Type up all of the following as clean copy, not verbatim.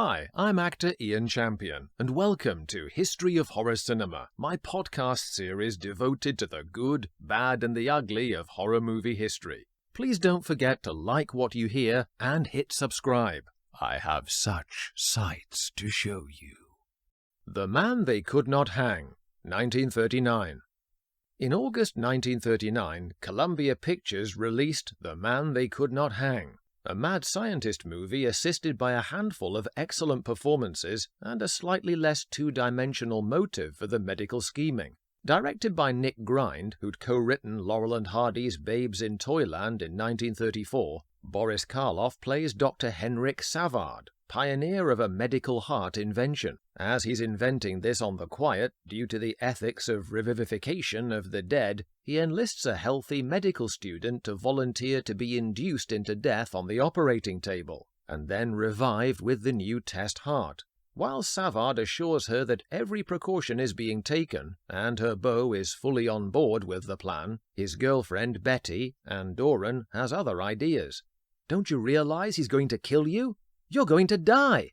Hi, I'm actor Ian Champion, and welcome to History of Horror Cinema, my podcast series devoted to the good, bad, and the ugly of horror movie history. Please don't forget to like what you hear and hit subscribe. I have such sights to show you. The Man They Could Not Hang, 1939. In August 1939, Columbia Pictures released The Man They Could Not Hang, a mad scientist movie assisted by a handful of excellent performances and a slightly less two-dimensional motive for the medical scheming. Directed by Nick Grind, who'd co-written Laurel and Hardy's Babes in Toyland in 1934, Boris Karloff plays Dr. Henrik Savard, pioneer of a medical heart invention. As he's inventing this on the quiet, due to the ethics of revivification of the dead, he enlists a healthy medical student to volunteer to be induced into death on the operating table, and then revived with the new test heart. While Savard assures her that every precaution is being taken, and her beau is fully on board with the plan, his girlfriend Betty, Anne Doran, has other ideas. "Don't you realize he's going to kill you? You're going to die!"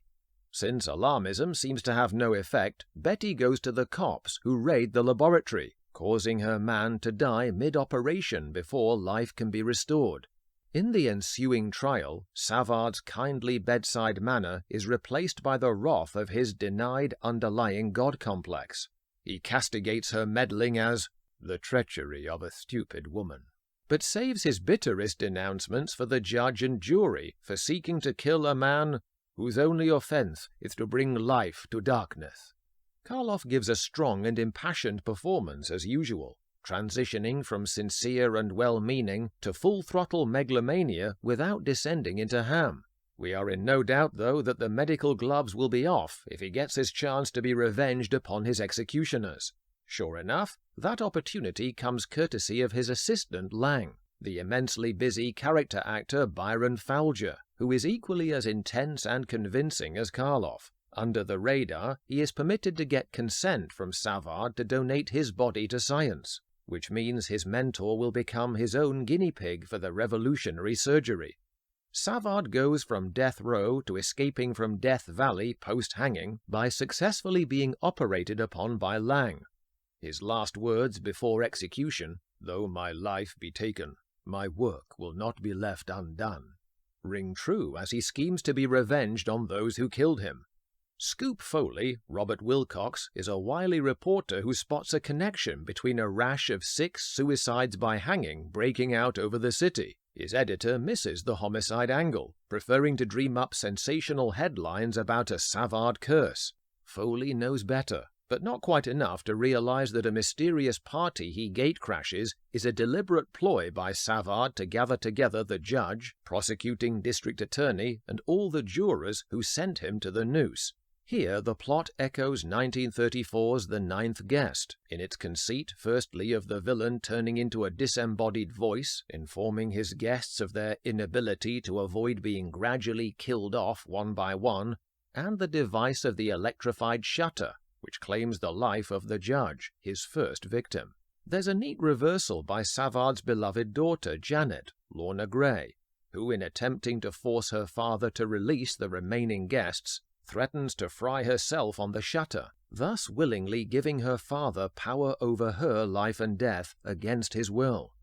Since alarmism seems to have no effect, Betty goes to the cops who raid the laboratory, causing her man to die mid-operation before life can be restored. In the ensuing trial, Savard's kindly bedside manner is replaced by the wrath of his denied underlying god complex. He castigates her meddling as the treachery of a stupid woman, but saves his bitterest denouncements for the judge and jury for seeking to kill a man whose only offense is to bring life to darkness. Karloff gives a strong and impassioned performance as usual, transitioning from sincere and well-meaning to full-throttle megalomania without descending into ham. We are in no doubt, though, that the medical gloves will be off if he gets his chance to be revenged upon his executioners. Sure enough, that opportunity comes courtesy of his assistant Lang, the immensely busy character actor Byron Falger, who is equally as intense and convincing as Karloff. Under the radar, he is permitted to get consent from Savard to donate his body to science, which means his mentor will become his own guinea pig for the revolutionary surgery. Savard goes from death row to escaping from Death Valley post-hanging by successfully being operated upon by Lang. His last words before execution, "Though my life be taken, my work will not be left undone," ring true as he schemes to be revenged on those who killed him. Scoop Foley, Robert Wilcox, is a wily reporter who spots a connection between a rash of 6 suicides by hanging breaking out over the city. His editor misses the homicide angle, preferring to dream up sensational headlines about a Savard curse. Foley knows better, but not quite enough to realize that a mysterious party he gatecrashes is a deliberate ploy by Savard to gather together the judge, prosecuting district attorney, and all the jurors who sent him to the noose. Here the plot echoes 1934's The Ninth Guest, in its conceit firstly of the villain turning into a disembodied voice, informing his guests of their inability to avoid being gradually killed off one by one, and the device of the electrified shutter, which claims the life of the judge, his first victim. There's a neat reversal by Savard's beloved daughter, Janet, Lorna Gray, who, in attempting to force her father to release the remaining guests, threatens to fry herself on the shutter, thus willingly giving her father power over her life and death against his will.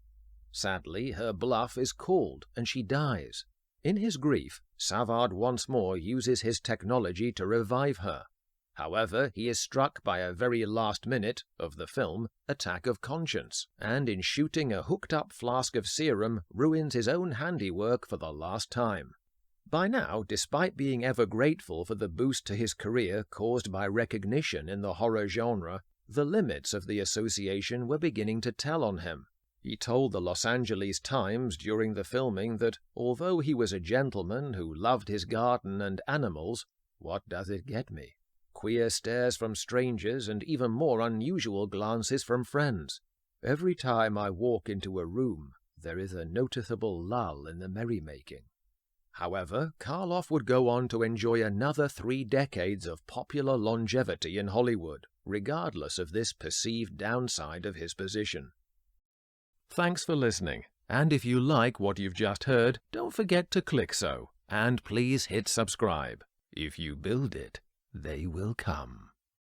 Sadly, her bluff is called and she dies. In his grief, Savard once more uses his technology to revive her. However, he is struck by a very last minute, of the film, attack of conscience, and in shooting a hooked-up flask of serum, ruins his own handiwork for the last time. By now, despite being ever grateful for the boost to his career caused by recognition in the horror genre, the limits of the association were beginning to tell on him. He told the Los Angeles Times during the filming that, although he was a gentleman who loved his garden and animals, what does it get me? Queer stares from strangers and even more unusual glances from friends. Every time I walk into a room, there is a noticeable lull in the merrymaking. However, Karloff would go on to enjoy another 3 decades of popular longevity in Hollywood, regardless of this perceived downside of his position. Thanks for listening, and if you like what you've just heard, don't forget to click so, and please hit subscribe. If you build it, they will come.